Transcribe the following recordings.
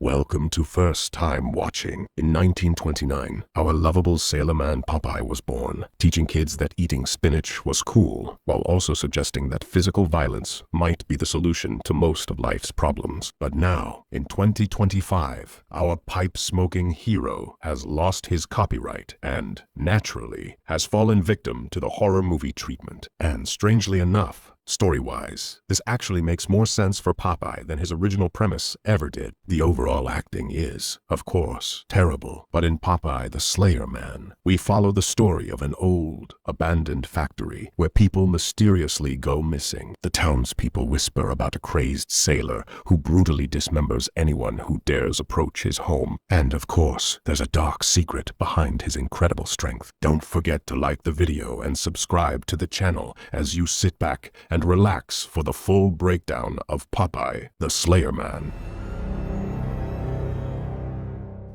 Welcome to First Time Watching. In 1929, our lovable sailor man Popeye was born, teaching kids that eating spinach was cool, while also suggesting that physical violence might be the solution to most of life's problems. But now, in 2025, our pipe-smoking hero has lost his copyright and, naturally, has fallen victim to the horror movie treatment. And strangely enough, story-wise, this actually makes more sense for Popeye than his original premise ever did. The overall acting is, of course, terrible, but in Popeye the Slayer Man, we follow the story of an old, abandoned factory where people mysteriously go missing. The townspeople whisper about a crazed sailor who brutally dismembers anyone who dares approach his home. And of course, there's a dark secret behind his incredible strength. Don't forget to like the video and subscribe to the channel as you sit back and relax for the full breakdown of Popeye the Slayer Man.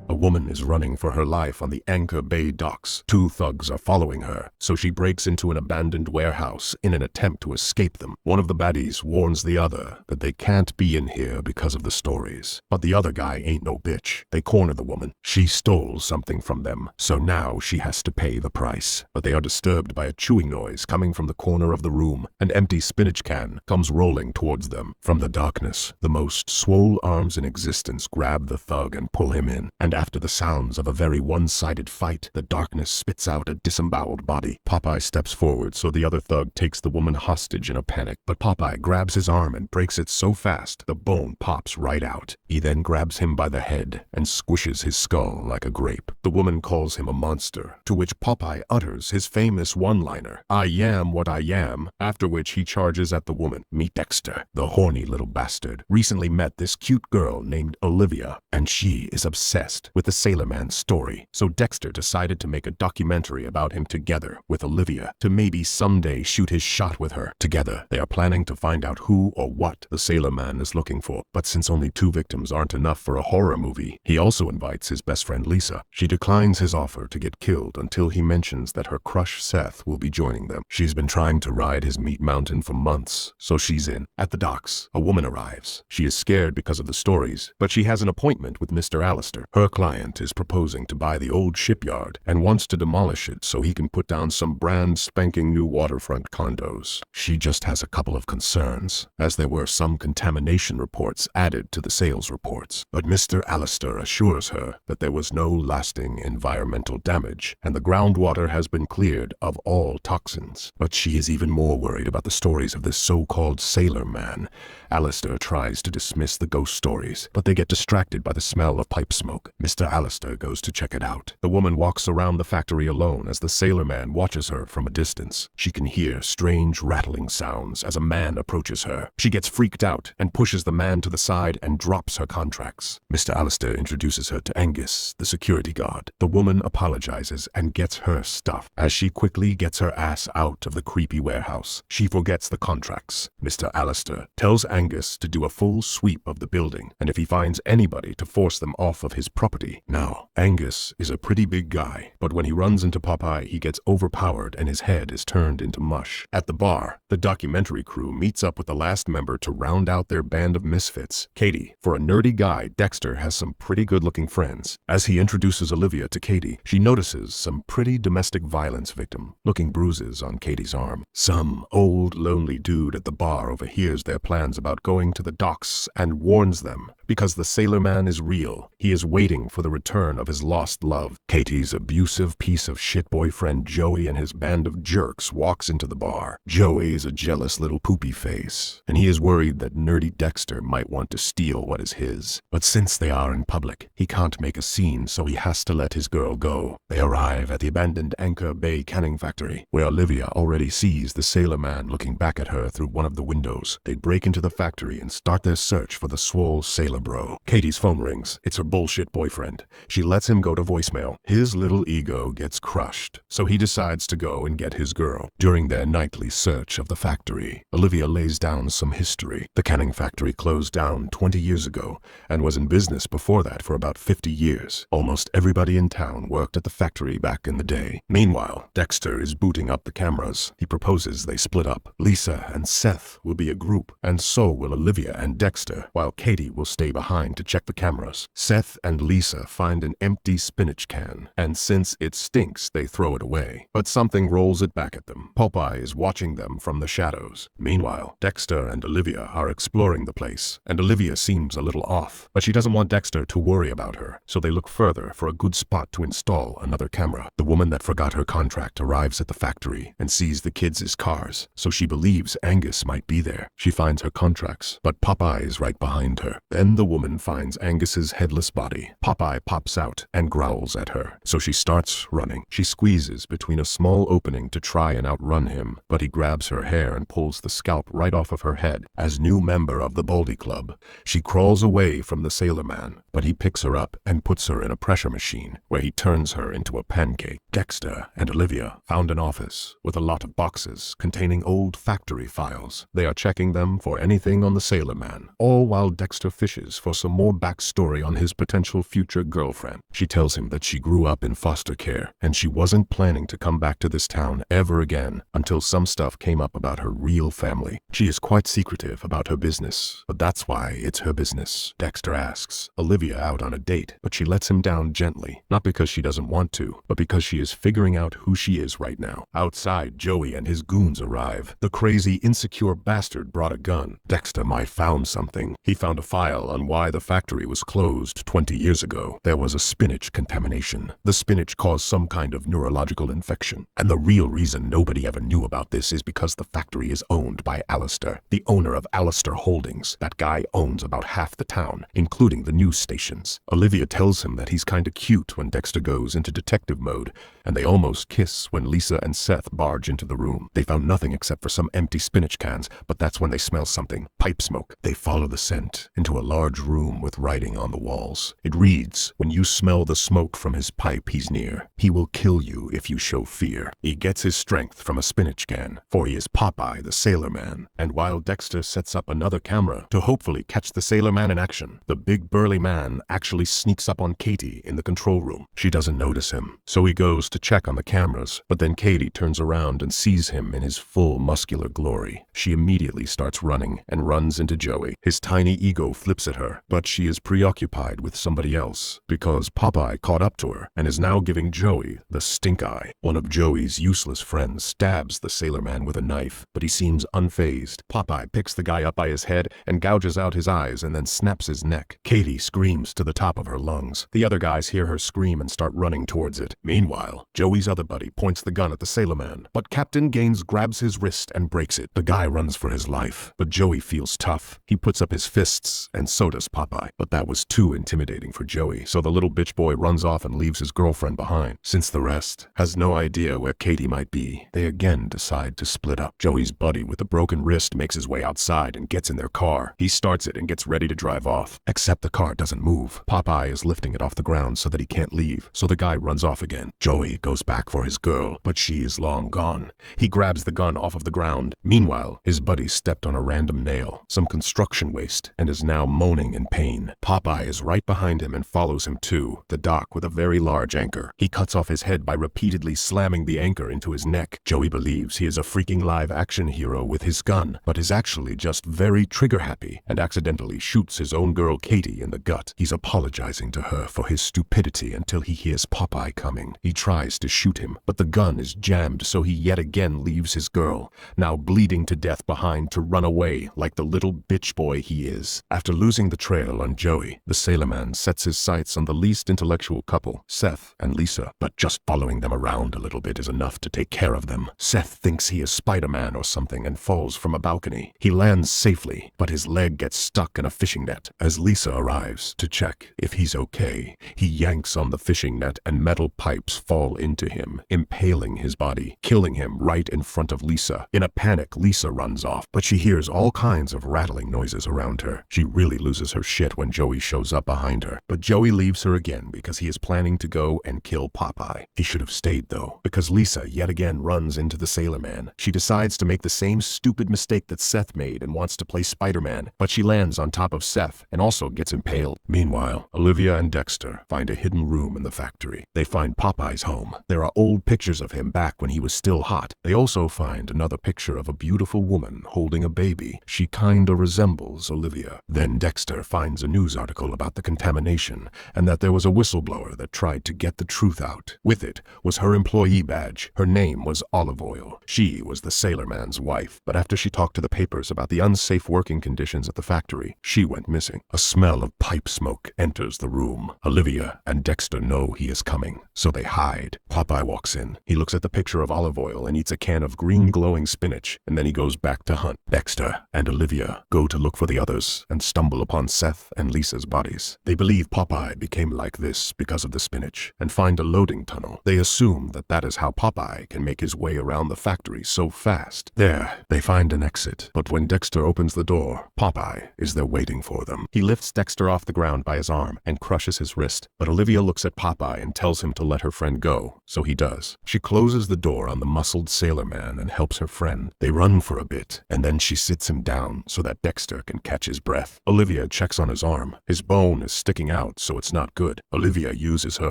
A woman is running for her life on the Anchor Bay docks. Two thugs are following her, so she breaks into an abandoned warehouse in an attempt to escape them. One of the baddies warns the other that they can't be in here because of the stories. But the other guy ain't no bitch. They corner the woman. She stole something from them, so now she has to pay the price. But they are disturbed by a chewing noise coming from the corner of the room. An empty spinach can comes rolling towards them. From the darkness, the most swole arms in existence grab the thug and pull him in. And after the sounds of a very one-sided fight, the darkness spits out a disemboweled body. Popeye steps forward so the other thug takes the woman hostage in a panic, but Popeye grabs his arm and breaks it so fast the bone pops right out. He then grabs him by the head and squishes his skull like a grape. The woman calls him a monster, to which Popeye utters his famous one-liner, "I am what I am," after which he charges at the woman. Meet Dexter. The horny little bastard recently met this cute girl named Olivia, and she is obsessed with the Sailor Man story, so Dexter decided to make a documentary about him together with Olivia to maybe someday shoot his shot with her. Together, they are planning to find out who or what the Sailor Man is looking for. But since only 2 victims aren't enough for a horror movie, he also invites his best friend Lisa. She declines his offer to get killed until he mentions that her crush Seth will be joining them. She's been trying to ride his meat mountain for months, so she's in. At the docks, a woman arrives. She is scared because of the stories, but she has an appointment with Mr. Allister. Her client is proposing to buy the old shipyard and wants to demolish it so he can put down some brand spanking new waterfront condos. She just has a couple of concerns, as there were some contamination reports added to the sales reports. But Mr. Allister assures her that there was no lasting environmental damage and the groundwater has been cleared of all toxins. But she is even more worried about the stories of this so-called Sailor Man. Allister tries to dismiss the ghost stories, but they get distracted by the smell of pipe smoke. Mr. Allister goes to check it out. The woman walks around the factory alone as the Sailor Man watches her from a distance. She can hear strange rattling sounds as a man approaches her. She gets freaked out and pushes the man to the side and drops her contracts. Mr. Allister introduces her to Angus, the security guard. The woman apologizes and gets her stuff. As she quickly gets her ass out of the creepy warehouse, she forgets the contracts. Mr. Allister tells Angus to do a full sweep of the building, and if he finds anybody to force them off of his property. Now, Angus is a pretty big guy, but when he runs into Popeye, he gets overpowered and his head is turned into mush. At the bar, the documentary crew meets up with the last member to round out their band of misfits, Katie. For a nerdy guy, Dexter has some pretty good-looking friends. As he introduces Olivia to Katie, she notices some pretty domestic violence victim-looking bruises on Katie's arm. Some old, lonely dude at the bar overhears their plans about going to the docks and warns them. Because the Sailor Man is real, he is waiting for the return of his lost love. Katie's abusive piece of shit boyfriend Joey and his band of jerks walks into the bar. Joey is a jealous little poopy face, and he is worried that nerdy Dexter might want to steal what is his. But since they are in public, he can't make a scene, so he has to let his girl go. They arrive at the abandoned Anchor Bay canning factory, where Olivia already sees the Sailor Man looking back at her through one of the windows. They break into the factory and start their search for the swole sailor bro. Katie's phone rings. It's her bullshit boyfriend. She lets him go to voicemail. His little ego gets crushed, so he decides to go and get his girl. During their nightly search of the factory, Olivia lays down some history. The canning factory closed down 20 years ago and was in business before that for about 50 years. Almost everybody everybody in town worked at the factory back in the day. Meanwhile, Dexter is booting up the cameras. He proposes they split up. Lisa and Seth will be a group, and so will Olivia and Dexter, while Katie will stay behind to check the cameras. Seth and Lisa find an empty spinach can, and since it stinks, they throw it away. But something rolls it back at them. Popeye is watching them from the shadows. Meanwhile, Dexter and Olivia are exploring the place, and Olivia seems a little off, but she doesn't want Dexter to worry about her, so they look further for a good spot to install another camera. The woman that forgot her contract arrives at the factory and sees the kids' cars, so she believes Angus might be there. She finds her contracts, but Popeye is right behind her. Then the woman finds Angus's headless body. Popeye pops out and growls at her, so she starts running. She squeezes between a small opening to try and outrun him, but he grabs her hair and pulls the scalp right off of her head. As new member of the Baldy Club, she crawls away from the Sailor Man, but he picks her up and puts her in a pressure machine, where he turns her into a pancake. Dexter and Olivia found an office with a lot of boxes containing old factory files. They are checking them for anything on the Sailor Man, all while Dexter fishes for some more backstory on his potential future girlfriend. She tells him that she grew up in foster care, and she wasn't planning to come back to this town ever again until some stuff came up about her real family. She is quite secretive about her business, but that's why it's her business. Dexter asks Olivia out on a date, but she lets him down gently, not because she doesn't want to, but because she is figuring out who she is right now. Outside, Joey and his goons arrive. The crazy, insecure bastard brought a gun. Dexter might found something. He found a file on why the factory was closed 20 years ago. There was a spinach contamination. The spinach caused some kind of neurological infection. And the real reason nobody ever knew about this is because the factory is owned by Alistair, the owner of Alistair Holdings. That guy owns about half the town, including the news stations. Olivia tells him that he's kinda cute when Dexter goes into detective mode, and they almost kiss when Lisa and Seth barge into the room. They found nothing except for some empty spinach cans, but that's when they smell something. Pipe smoke. They follow the scent into a large room with writing on the walls. It reads, "When you smell the smoke from his pipe, he's near. He will kill you if you show fear." He gets his strength from a spinach can, for he is Popeye the Sailor Man. And while Dexter sets up another camera to hopefully catch the Sailor Man in action, the big burly man actually sneaks up on Katie in the control room. She doesn't notice him, so he goes to check on the cameras, but then Katie turns around and sees him in his full muscular glory. She immediately starts running and runs into Joey. His tiny ego flips at her, but she is preoccupied with somebody else, because Popeye caught up to her and is now giving Joey the stink eye. One of Joey's useless friends stabs the Sailor Man with a knife, but he seems unfazed. Popeye picks the guy up by his head and gouges out his eyes and then snaps his neck. Katie screams to the top of her lungs. The other guys hear her scream and start running towards it. Meanwhile, Joey's other buddy points the gun at the Sailor Man, but Captain Gaines grabs his wrist and breaks it. The guy runs for his life, but Joey feels tough. He puts up his fists, and so does Popeye. But that was too intimidating for Joey, so the little bitch boy runs off and leaves his girlfriend behind. Since the rest has no idea where Katie might be, they again decide to split up. Joey's buddy with a broken wrist makes his way outside and gets in their car. He starts it and gets ready to drive off, except the car doesn't move. Popeye is lifting it off the ground so that he can't leave, so the guy runs off again. Joey goes back for his girl, but she is long gone. He grabs the gun off of the ground. Meanwhile, his buddy stepped on a random nail, some construction waste, and is now moaning in pain. Popeye is right behind him and follows him to the dock with a very large anchor. He cuts off his head by repeatedly slamming the anchor into his neck. Joey believes he is a freaking live-action hero with his gun, but is actually just very trigger-happy and accidentally shoots his own girl Katie in the gut. He's apologizing to her for his stupidity until he hears Popeye coming. He tries to shoot him, but the gun is jammed, so he yet again leaves his girl, now bleeding to death behind, to run away like the little bitch boy he is. After losing the trail on Joey, the Sailor Man sets his sights on the least intellectual couple, Seth and Lisa, but just following them around a little bit is enough to take care of them. Seth thinks he is Spider-Man or something and falls from a balcony. He lands safely, but his leg gets stuck in a fishing net. As Lisa arrives to check if he's okay, he yanks on the fishing net and metal pipes fall into him, impaling his body, killing him right in front of Lisa. In a panic, Lisa runs off, but she hears all kinds of rattling noises around her. She really loses her shit when Joey shows up behind her, but Joey leaves her again because he is planning to go and kill Popeye. He should have stayed though, because Lisa yet again runs into the Sailor Man. She decides to make the same stupid mistake that Seth made and wants to play Spider-Man, but she lands on top of Seth and also gets impaled. Meanwhile, Olivia and Dexter find a hidden room in the factory. They find Popeye's home. There are old pictures of him back when he was still hot. They also find another picture of a beautiful woman holding a baby. She kinda resembles Olivia. Then Dexter finds a news article about the contamination and that there was a whistleblower that tried to get the truth out. With it was her employee badge. Her name was Olive Oil. She was the Sailor Man's wife, but after she talked to the papers about the unsafe working conditions at the factory, she went missing. A smell of pipe smoke enters the room. Olivia and Dexter know he is coming, so they hide. Popeye walks in. He looks at the picture of Olive Oil and eats a can of green glowing spinach, and then he goes back to hunt. Dexter and Olivia go to look for the others and stumble upon Seth and Lisa's bodies. They believe Popeye became like this because of the spinach and find a loading tunnel. They assume that that is how Popeye can make his way around the factory so fast. There, they find an exit, but when Dexter opens the door, Popeye is there waiting for them. He lifts Dexter off the ground by his arm and crushes his wrist, but Olivia looks at Popeye and tells him to let her friend go, so he does. She closes the door on the muscled sailor man and helps her friend. They run for a bit, and then she sits him down so that Dexter can catch his breath. Olivia checks on his arm. His bone is sticking out, so it's not good. Olivia uses her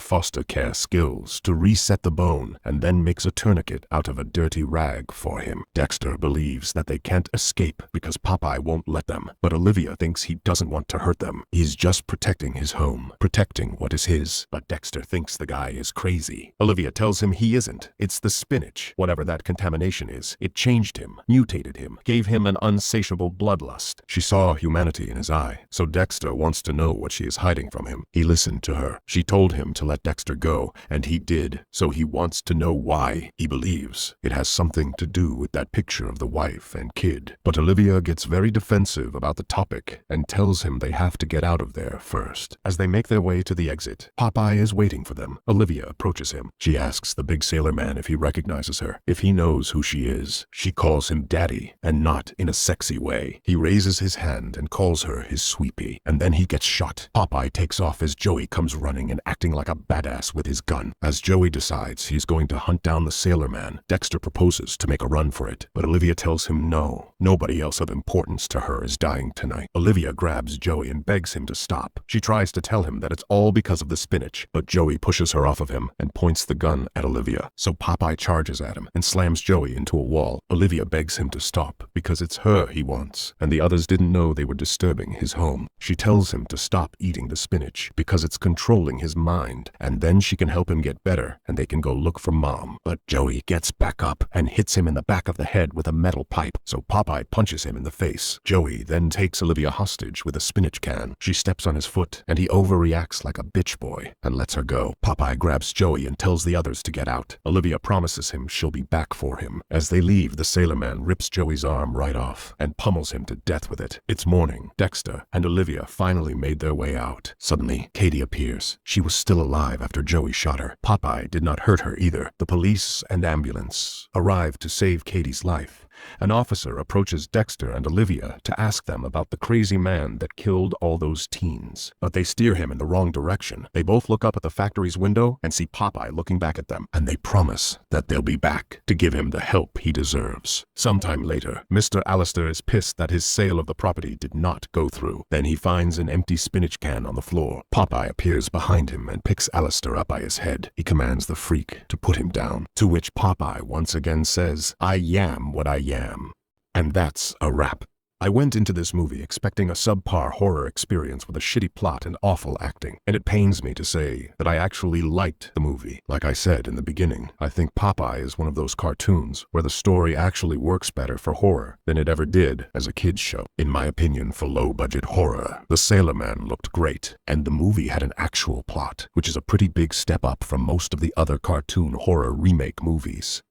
foster care skills to reset the bone and then makes a tourniquet out of a dirty rag for him. Dexter believes that they can't escape because Popeye won't let them, but Olivia thinks he doesn't want to hurt them. He's just protecting his home, protecting what is his, but Dexter thinks the guy is crazy. Olivia tells him he isn't. It's the spinach. Whatever that contamination is, it changed him, mutated him, gave him an unsatiable bloodlust. She saw humanity in his eye, so Dexter wants to know what she is hiding from him. He listened to her. She told him to let Dexter go, and he did, so he wants to know why. He believes it has something to do with that picture of the wife and kid. But Olivia gets very defensive about the topic and tells him they have to get out of there first. As they make their way to the exit, Popeye is waiting for them. Olivia approaches him. She asks the big sailor man if he recognizes her, if he knows who she is. She calls him daddy, and not in a sexy way. He raises his hand and calls her his sweepie, and then he gets shot. Popeye takes off as Joey comes running and acting like a badass with his gun. As Joey decides he's going to hunt down the sailor man, Dexter proposes to make a run for it, but Olivia tells him no. Nobody else of importance to her is dying tonight. Olivia grabs Joey and begs him to stop. She tries to tell him that it's all because of the spinach, but Joey pushes her off of him and points the gun at Olivia. So Popeye charges at him and slams Joey into a wall. Olivia begs him to stop because it's her he wants, and the others didn't know they were disturbing his home. She tells him to stop eating the spinach because it's controlling his mind, and then she can help him get better and they can go look for Mom. But Joey gets back up and hits him in the back of the head with a metal pipe, so Popeye punches him in the face. Joey then takes Olivia hostage with a spinach can. She steps on his foot and he overreacts like a bitch boy and lets her go. Popeye grabs Joey and tells the others to get out. Olivia promises him she'll be back for him. As they leave, the sailor man rips Joey's arm right off and pummels him to death with it. It's morning. Dexter and Olivia finally made their way out. Suddenly, Katie appears. She was still alive after Joey shot her. Popeye did not hurt her either. The police and ambulance arrived to save Katie's life. An officer approaches Dexter and Olivia to ask them about the crazy man that killed all those teens, but they steer him in the wrong direction. They both look up at the factory's window and see Popeye looking back at them, and they promise that they'll be back to give him the help he deserves. Sometime later, Mr. Allister is pissed that his sale of the property did not go through. Then he finds an empty spinach can on the floor. Popeye appears behind him and picks Allister up by his head. He commands the freak to put him down, to which Popeye once again says, "I am what I am." And that's a wrap. I went into this movie expecting a subpar horror experience with a shitty plot and awful acting, and it pains me to say that I actually liked the movie. Like I said in the beginning, I think Popeye is one of those cartoons where the story actually works better for horror than it ever did as a kid's show. In my opinion, for low-budget horror, The Sailor Man looked great, and the movie had an actual plot, which is a pretty big step up from most of the other cartoon horror remake movies.